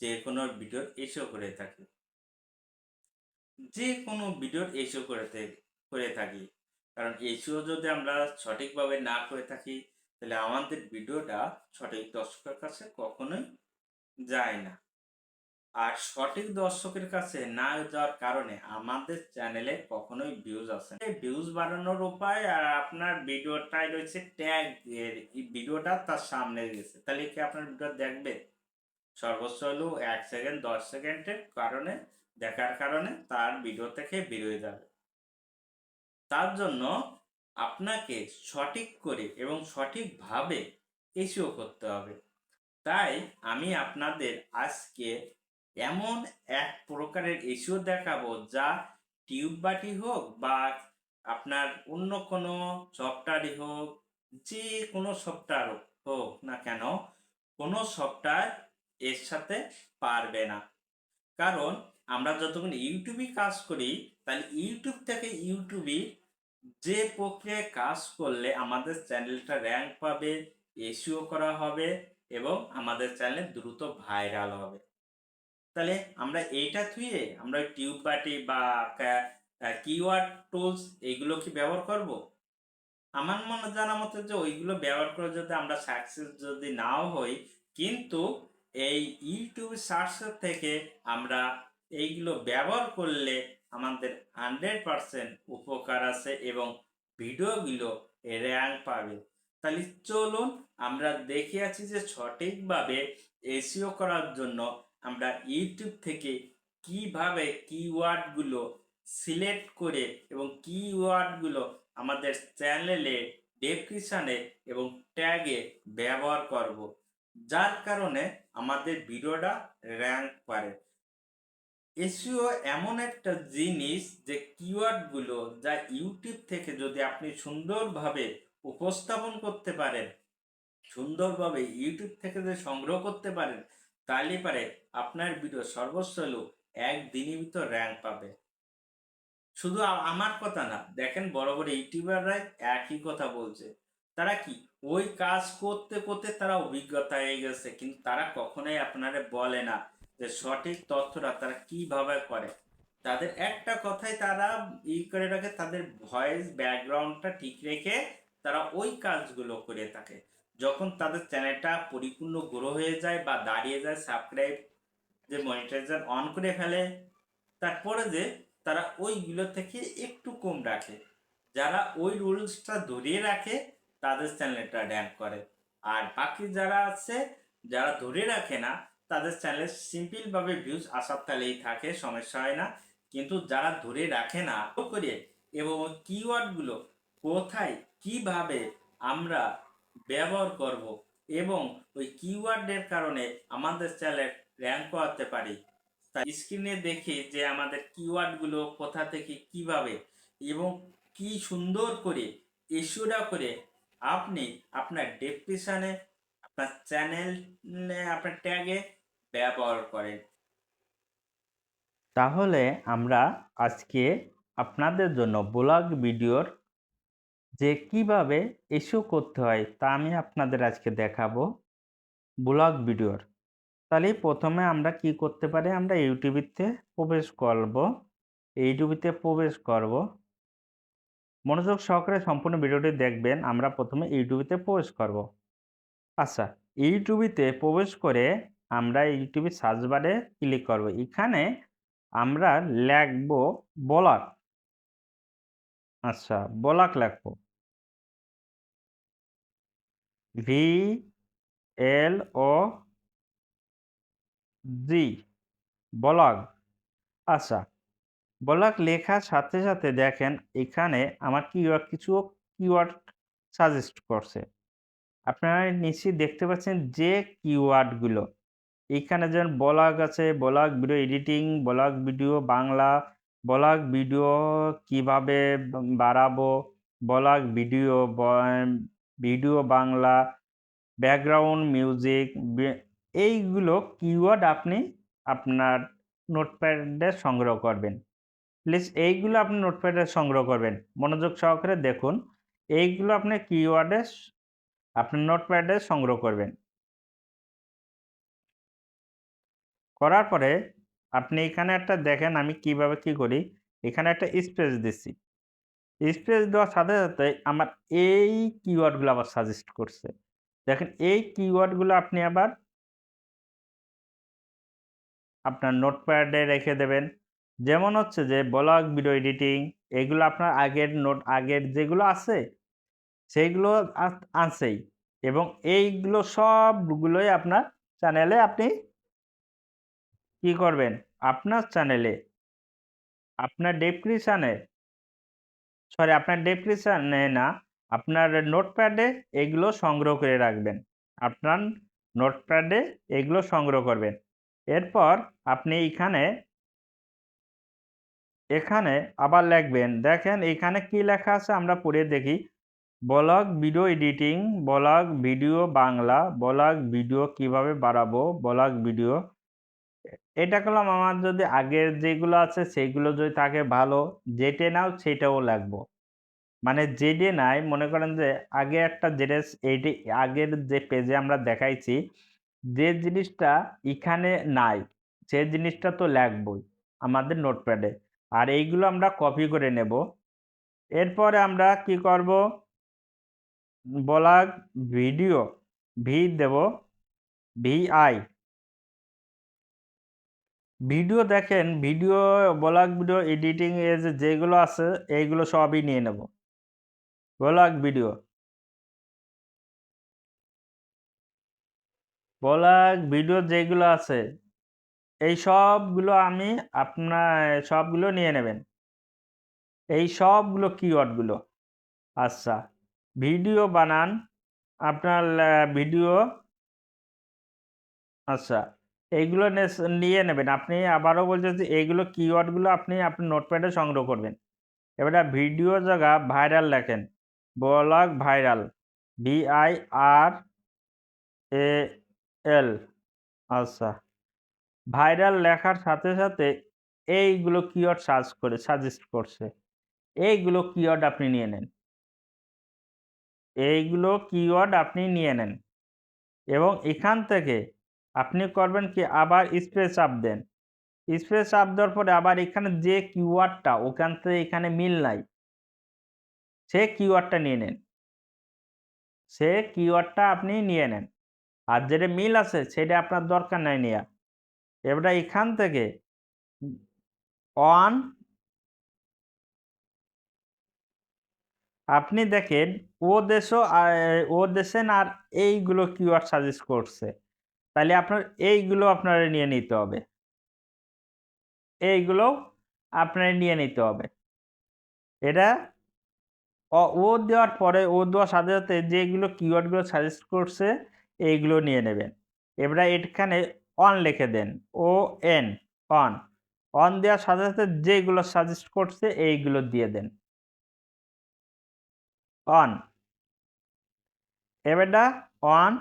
যে কোনো ভিডিওর এসিও করে থাকি। যে কোনো ভিডিওর এসিও করে থাকি। কারণ এসিও যদি আমরা সঠিকভাবে না করে থাকি তাহলে আমাদের ভিডিওটা সঠিক দর্শকের কাছে কখনোই যায় না। আর সঠিক দর্শকের কাছে না যাওয়ার কারণে আমাদের চ্যানেলে কখনোই ভিউজ আসে না। ভিউজ বাড়ানোর উপায় আর আপনার ভিডিওটাই রয়েছে ট্যাগ, এর এই ভিডিওটা তার সামনে গেছে তাহলে কি আপনার ভিডিও দেখবে? সর্বোচ্চ হলেও 1 সেকেন্ড 10 সেকেন্ডের কারণে দেখার কারণে তার ভিডিও থেকে বের হয়ে যাবে। তার জন্য আপনাকে সঠিক করে এবং সঠিকভাবে এসইও করতে হবে। তাই আমি আপনাদের আজকে এমন এক প্রকারের এসইও দেখাবো যা টিউববাটি হোক বা আপনার অন্য কোনো সফটওয়্যারই হোক, যে কোনো সফটওয়্যার হোক না কেন, কোনো সফটওয়্যার এর সাথে পারবে না। কারণ আমরা যতক্ষণ ইউটিউবে কাজ করি তাহলে ইউটিউব থেকে ইউটিউবে যে প্রক্রিয়ায় কাজ করলে আমাদের চ্যানেলটা র্যাঙ্ক পাবে, এসইও করা হবে এবং আমাদের চ্যানেল দ্রুত ভাইরাল হবে। তাহলে আমরা এইটা থুয়ে আমরা টিউববাটি বা কিওয়ার্ড টুলস এইগুলো কি ব্যবহার করব? আমার মনে জানা মতে যে ওইগুলো ব্যবহার করে যদি আমরা সাকসেস যদি নাও হই, কিন্তু এই ইউটিউব সার্চের থেকে আমরা এইগুলো ব্যবহার করলে আমাদের 100% উপকার আছে এবং ভিডিওগুলো র্যাঙ্ক পাবে। তাহলে চলুন আমরা দেখে আছি যে সঠিকভাবে এসইও করার জন্য আমরা ইউটিউব থেকে কিভাবে কিওয়ার্ডগুলো সিলেক্ট করে এবং কিওয়ার্ডগুলো আমাদের চ্যানেলে ডেসক্রিপশনে এবং ট্যাগে ব্যবহার করব, যার কারণে আমাদের ভিডিওটা র্যাঙ্ক পারে। এসইও এমন একটা জিনিস যে কিওয়ার্ডগুলো যা ইউটিউব থেকে যদি আপনি সুন্দরভাবে উপস্থাপন করতে পারেন, সুন্দরভাবে ইউটিউব থেকে যে সংগ্রহ করতে পারেন, তাহলে পারে আপনার ভিডিও সর্বোচ্চ হলেও একদিনের ভিতর র্যাঙ্ক পাবে। শুধু আমার কথা না, দেখেন বড় বড় ইউটিউবাররাই একই কথা বলছে। তারা কি ওই কাজ করতে করতে তারা অভিজ্ঞতা হয়ে গেছে, কিন্তু তারা কখনোই আপনারে বলে না যে সঠিক তথ্যটা তারা কিভাবে করে। তাদের একটা কথাই তারা করে রাখে, তাদের ভয়েস ব্যাকগ্রাউন্ডটা ঠিক রেখে তারা ওই কাজগুলো করে থাকে। যখন তাদের চ্যানেলটা পরিপূর্ণ গ্রো হয়ে যায় বা দাঁড়িয়ে যায়, সাবস্ক্রাইব যে মনিটাইজার অন করে ফেলে, তারপরে যে তারা ওইগুলো থেকে একটু কম রাখে। যারা ওই রুলসটা ধরিয়ে রাখে তাদের চ্যানেলটা র্যাঙ্ক করে। আর বাকি যারা আছে যারা ধরে রাখে না তাদের চ্যানেলে সিম্পলভাবে ভিউজ আসার তালেই থাকে, সমস্যা হয় না। কিন্তু যারা ধরে রাখে না করে এবং কিওয়ার্ডগুলো কোথায় কিভাবে আমরা ব্যবহার করব এবং ওই কিওয়ার্ডের কারণে আমাদের চ্যানেল র্যাঙ্ক করাতে পারি, তাই স্ক্রিনে দেখে যে আমাদের কিওয়ার্ডগুলো কোথা থেকে কিভাবে এবং কি সুন্দর করে এসিওটা করে আপনি আপনার ডেসক্রিপশনে আপনার চ্যানেলে আপনার ট্যাগে ব্যবহার করেন। তাহলে আমরা আজকে আপনাদের জন্য ব্লগ ভিডিওর যে কিভাবে এসিও করতে হয় তা আমি আপনাদের আজকে দেখাবো ব্লগ ভিডিওর। তাহলে প্রথমে আমরা কি করতে পারি, আমরা ইউটিউবিতে প্রবেশ করব। ইউটিউবিতে প্রবেশ করব, মনোযোগ সহকারে সম্পূর্ণ ভিডিওটি দেখবেন। আমরা প্রথমে ইউটিউবিতে প্রবেশ করব। আচ্ছা, ইউটিউবিতে প্রবেশ করে আমরা ইউটিউবে সার্চ বারে ক্লিক করব। এখানে আমরা লিখব ব্লগ। আচ্ছা, ব্লগ লিখব, ভি এল ও জি, ব্লগ। আচ্ছা, ব্লগ লেখার সাথে সাথে দেখেন এখানে আমার কিছু কিওয়ার্ড সাজেস্ট করছে। আপনারা নিশ্চয়ই দেখতে পাচ্ছেন যে কিওয়ার্ডগুলো এইখানে যেমন ব্লগ আছে, blog video editing, blog video Bangla, blog video কিভাবে বাড়াবো, blog video video Bangla, background music, এইগুলো কিওয়ার্ড আপনি আপনার নোটপ্যাডে সংগ্রহ করবেন। প্লিজ এইগুলো আপনি নোটপ্যাডে সংগ্রহ করবেন, মনোযোগ সহকারে দেখুন। এইগুলো আপনি কিওয়ার্ডে আপনি নোটপ্যাডে সংগ্রহ করবেন। করার পরে আপনি এখানে একটা দেখেন আমি কিভাবে কি করি। এখানে একটা স্পেস দিচ্ছি। স্পেস দেওয়ার সাথে, সাথে আমার এই কিওয়ার্ডগুলো আবার সাজেস্ট করছে। দেখেন এই কিওয়ার্ডগুলো আপনি আবার আপনার নোটপ্যাডে রেখে দেবেন। যেমন হচ্ছে যে ব্লগ, ভিডিও এডিটিং, এগুলো আপনার আগের যেগুলো আছে সেইগুলো আছেই, এবং এইগুলো সবগুলোই আপনার চ্যানেলে আপনি কি করবেন? আপনার চ্যানেলে আপনার ডেসক্রিপশনে আপনার ডেসক্রিপশনে না, আপনার নোটপ্যাডে এগুলো সংগ্রহ করে রাখবেন। আপনার নোটপ্যাডে এগুলো সংগ্রহ করবেন। এরপর আপনি এখানে আবার লিখবেন। দেখেন এখানে কি লেখা আছে আমরা পড়ে দেখি। Blog video editing, blog video Bangla, blog video কিভাবে বাড়াবো, ব্লগ ভিডিও। এটা করলাম আমার যদি আগের যেগুলো আছে সেইগুলো যদি থাকে ভালো, যেটা নাও সেটাও লাগবো। মানে যেটা নাই মনে করেন যে আগে একটা যেটা এইটি আগের যে পেজে আমরা দেখাইছি, যে জিনিসটা এখানে নাই সে জিনিসটা তো লাগবোই আমাদের নোটপ্যাডে। আর এইগুলো আমরা কপি করে নেব। এরপরে আমরা কি করব? ব্লগ ভিডিও দেব, ভিআই ভিডিও। দেখেন ভিডিও, ব্লগ ভিডিও এডিটিং এর যেগুলো আছে এইগুলো সবই নিয়ে নেব। ব্লগ ভিডিও, যেগুলো আছে এই সবগুলো আমি সবগুলো নিয়ে নেবেন। এই সবগুলো কিওয়ার্ডগুলো। আচ্ছা, ভিডিও বানান আপনার ভিডিও। আচ্ছা, এইগুলো নিয়ে নেবেন। আপনি আবারও বলছি যে এইগুলো কিওয়ার্ডগুলো আপনি আপনার নোটপ্যাডে সংগ্রহ করবেন। এবারে ভিডিও জায়গা ভাইরাল লেখেন। Blog viral, VIRAL। আচ্ছা, ভাইরাল লেখার সাথে, সাথে এইগুলো কিওয়ার্ড সাজেস্ট করছে। এইগুলো কিওয়ার্ড আপনি নিয়ে নেন। এইগুলো কিওয়ার্ড আপনি নিয়ে নেন এবং এখান থেকে আপনি করবেন কি, আবার স্পেস চাপ দেন। স্পেস চাপ দেওয়ার পরে আবার এখানে যে কিওয়ার্ডটা ওখান থেকে এখানে মিল নাই, সে কিওয়ার্ডটা নিয়ে নেন। সে কিওয়ার্ডটা আপনি নিয়ে নেন। আর যেটা মিল আছে সেটা আপনার দরকার নাই নেয়া। এবারে এখান থেকে অন আপনি দেখেন ও দেশেন আর এইগুলো কিওয়ার্ড সাজেস্ট করছে। তাইলে এইগুলো আপনার নিয়ে নিতে হবে। এইগুলোও আপনার নিয়ে নিতে হবে। এটা ও দেওয়ার পরে, ও দেওয়ার সাথে, সাথে যেগুলো কিওয়ার্ডগুলো সাজেস্ট করছে এইগুলো নিয়ে নেবেন। এবারে এখানে অন লিখে দেন। ON, on. অন দেওয়ার সাথে, সাথে যেগুলো সাজেস্ট করছে এইগুলো দিয়ে দেন। অন। এবারটা অন,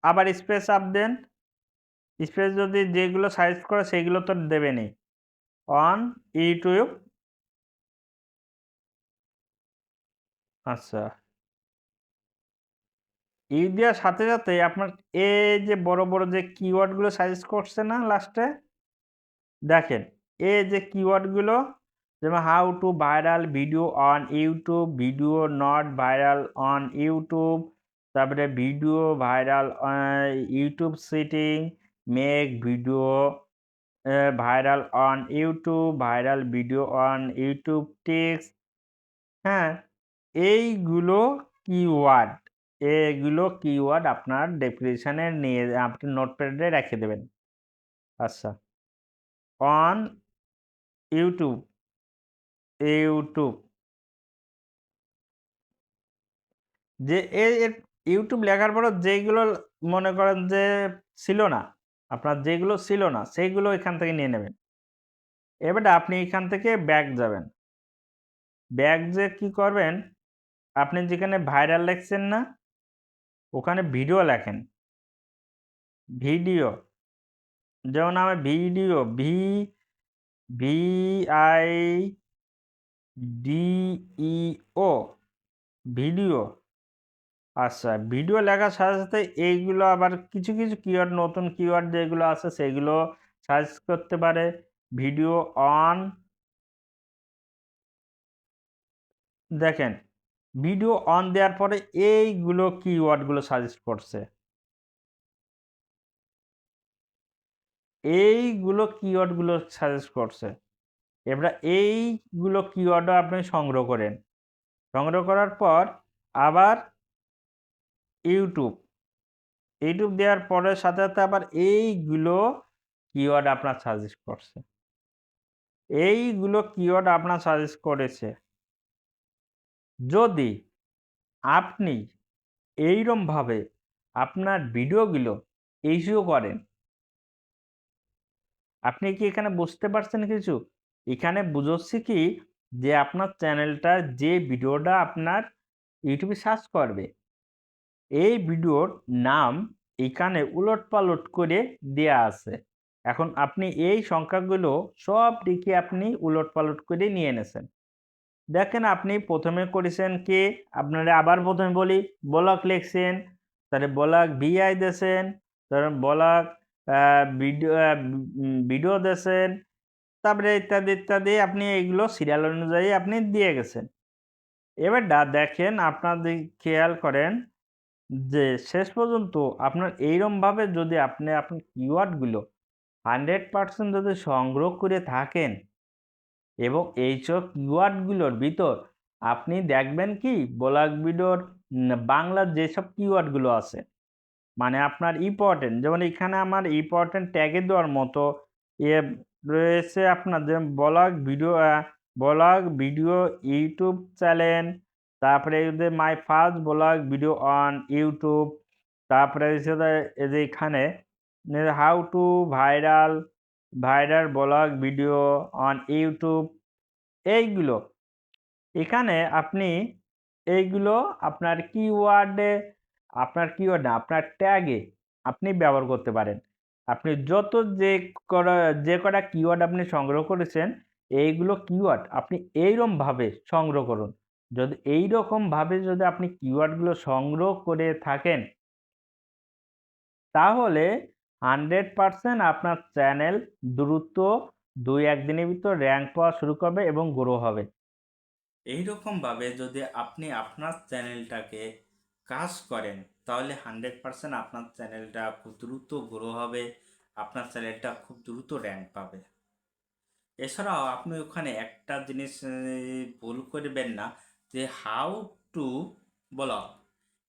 আবার স্পেস চাপ দেন। স্পেস যদি যেগুলো সাজেস্ট করে সেগুলো তো দেবেনই। On YouTube. আচ্ছা, দেওয়ার সাথে, সাথে আপনার এই যে বড়, বড় যে কিওয়ার্ডগুলো সাজেস্ট করছে না লাস্টে? দেখেন এই যে কিওয়ার্ডগুলো, যেমন how to viral video on YouTube, video not viral on YouTube, তারপরে video viral YouTube setting, make video viral on YouTube, viral video on YouTube text. হ্যাঁ, এইগুলো কিওয়ার্ড, আপনার ডেসক্রিপশনে নিয়ে আপনি নোটপ্যাডে রেখে দেবেন। আচ্ছা, অন ইউটিউব, ইউটিউব যে এর ইউটিউব লেখার পরও যেইগুলো মনে করেন যে ছিল না, আপনার যেগুলো ছিল না সেইগুলো এখান থেকে নিয়ে নেবেন। এবারে আপনি এখান থেকে ব্যাক যাবেন। ব্যাক যে কি করবেন, আপনি যেখানে ভাইরাল লিখছেন না ওখানে ভিডিও লেখেন। ভিডিও, যেমন আমি ভিডিও VIDEO ভিডিও। আচ্ছা, ভিডিও লেখার সাথে, সাথে এইগুলো আবার কিছু, কিছু কিওয়ার্ড, নতুন কিওয়ার্ড যেগুলো আছে সেগুলো সাজেস্ট করতে পারে ভিডিও অন, দেখেন ভিডিও অন দেওয়ার পরে এইগুলো কিওয়ার্ডগুলো সাজেস্ট করছে, এইগুলো কিওয়ার্ডগুলো সাজেস্ট করছে। এবার এইগুলো কিওয়ার্ডও আপনি সংগ্রহ করেন, সংগ্রহ করার পর আবার ইউটিউব দেওয়ার পরে সাথে সাথে আবার এইগুলো কিওয়ার্ড আপনার সাজেস্ট করছে, এইগুলো কিওয়ার্ড আপনার সাজেস্ট করেছে। যদি আপনি এইরকমভাবে আপনার ভিডিওগুলো এসইও করেন, আপনি কি এখানে বুঝতে পারছেন কিছু? এখানে বুঝাচ্ছি কি যে আপনার চ্যানেলটা যে ভিডিওটা আপনার ইউটিউবে সার্চ করবে, এই ভিডিওর নাম এখানে উলটপালট করে দেয়া আছে। এখন আপনি এই সংখ্যাগুলো সব দিকে আপনি উলটপালট করে নিয়ে এনেছেন। দেখেন আপনি প্রথমে করেছেন কি, আপনারা আবার প্রথমে বলি, ব্লগ লিখছেন, তারপরে ব্লগ ভিআই দিয়েছেন, তারপরে ব্লগ ভিডিও দিয়েছেন, তারপরে ইত্যাদি ইত্যাদি আপনি এইগুলো সিরিয়াল অনুযায়ী আপনি দিয়ে গেছেন। এবার দেখেন আপনাদের খেয়াল করেন যে শেষ পর্যন্ত আপনার এইরকমভাবে যদি আপনি আপনার কিওয়ার্ডগুলো 100% যদি সংগ্রহ করে থাকেন এবং এইসব কিওয়ার্ডগুলোর ভিতর আপনি দেখবেন কি ব্লগ ভিডিওর বাংলার যেসব কিওয়ার্ডগুলো আছে, মানে আপনার ইম্পর্টেন্ট, যেমন এখানে আমার ইম্পর্টেন্ট ট্যাগে দেওয়ার মতো ইয়ে রয়েছে আপনার, যে ব্লগ ভিডিও ইউটিউব চ্যানেল, তারপরে my first blog video on YouTube, তারপরে এই যে এখানে how to viral blog video on YouTube, এইগুলো এখানে আপনি এইগুলো আপনার কিওয়ার্ডে, আপনার কিওয়ার্ড না আপনার ট্যাগে আপনি ব্যবহার করতে পারেন। আপনি যত যে কটা কিওয়ার্ড আপনি সংগ্রহ করেছেন, এইগুলো কিওয়ার্ড আপনি এইরকমভাবে সংগ্রহ করুন। যদি এইরকমভাবে যদি আপনি কিওয়ার্ডগুলো সংগ্রহ করে থাকেন, তাহলে 100% আপনার চ্যানেল দ্রুত 2-1 দিনের ভিতর র্যাঙ্ক পাওয়া শুরু করবে এবং গ্রো হবে। এইরকমভাবে যদি আপনি আপনার চ্যানেলটাকে কাজ করেন, তাহলে 100% আপনার চ্যানেলটা খুব দ্রুত গ্রো হবে, আপনার চ্যানেলটা খুব দ্রুত র্যাঙ্ক পাবে। এছাড়াও আপনি ওখানে একটা জিনিস ভুল করবেন না, যে হাউ টু ব্লগ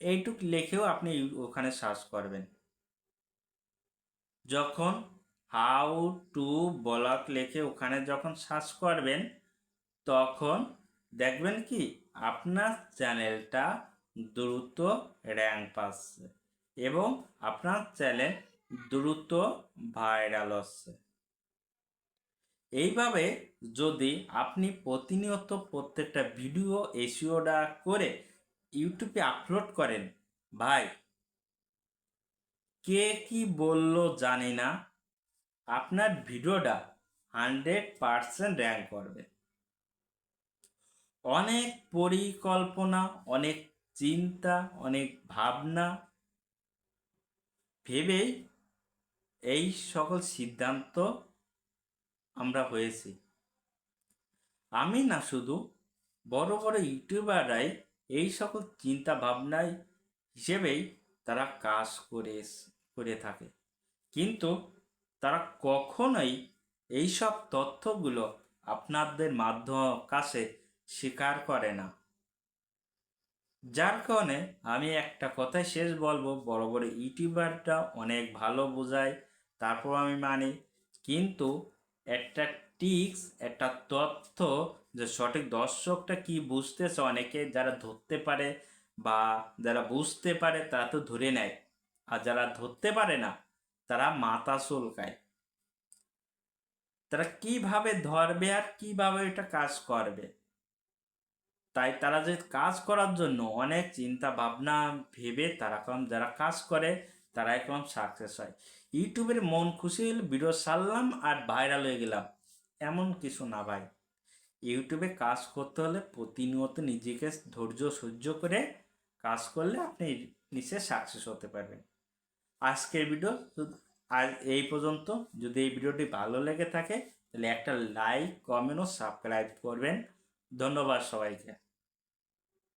এইটুক লিখেও আপনি ওখানে সার্চ করবেন। যখন হাউ টু ব্লগ লিখে ওখানে যখন সার্চ করবেন, তখন দেখবেন কি আপনার চ্যানেলটা দ্রুত র্যাঙ্ক পাচ্ছে এবং আপনার চ্যানেল দ্রুত ভাইরাল হচ্ছে। এইভাবে যদি আপনি প্রতিনিয়ত প্রত্যেকটা ভিডিও এসইওটা করে ইউটিউবে আপলোড করেন, ভাই কে কি বলল জানি না, আপনার ভিডিওটা 100% র্যাঙ্ক করবে। অনেক পরিকল্পনা, অনেক চিন্তা, অনেক ভাবনা ভেবেই এই সকল সিদ্ধান্ত আমরা হয়েছি। আমি না, শুধু বড় বড় ইউটিউবাররাই এই সকল চিন্তা ভাবনায় হিসেবেই তারা কাজ করে থাকে, কিন্তু তারা কখনোই এইসব তথ্যগুলো আপনাদের কাছে স্বীকার করে না। যার কারণে আমি একটা কথাই শেষ বলবো, বড় বড় ইউটিউবারটা অনেক ভালো বোঝায়, তারপর আমি মানি, কিন্তু একটা টিক্স, একটা তথ্য, যে সঠিক দর্শকটা কি বুঝতেছে, অনেকে যারা ধরতে পারে বা যারা বুঝতে পারে তারা তো ধরে নেয়, আর যারা ধরতে পারে না তারা মাথা চুলকায়। তারা কিভাবে ধরবে আর কিভাবে এটা কাজ করবে, তাই তারা যে কাজ করার জন্য অনেক চিন্তা ভাবনা ভেবে তারা যারা কাজ করে তারা এখন সাকসেস হয়। ইউটিউবের মন খুশি হলে ভিডিও ছাড়লাম আর ভাইরাল হয়ে গেলাম, এমন কিছু না ভাই। ইউটিউবে কাজ করতে হলে প্রতিনিয়ত নিজেকে ধৈর্য সহ্য করে কাজ করলে আপনি নিচে সাকসেস হতে পারবেন। আজকের ভিডিও আজ এই পর্যন্ত। যদি এই ভিডিওটি ভালো লেগে থাকে তাহলে একটা লাইক, কমেন্ট ও সাবস্ক্রাইব করবেন। ধন্যবাদ সবাইকে।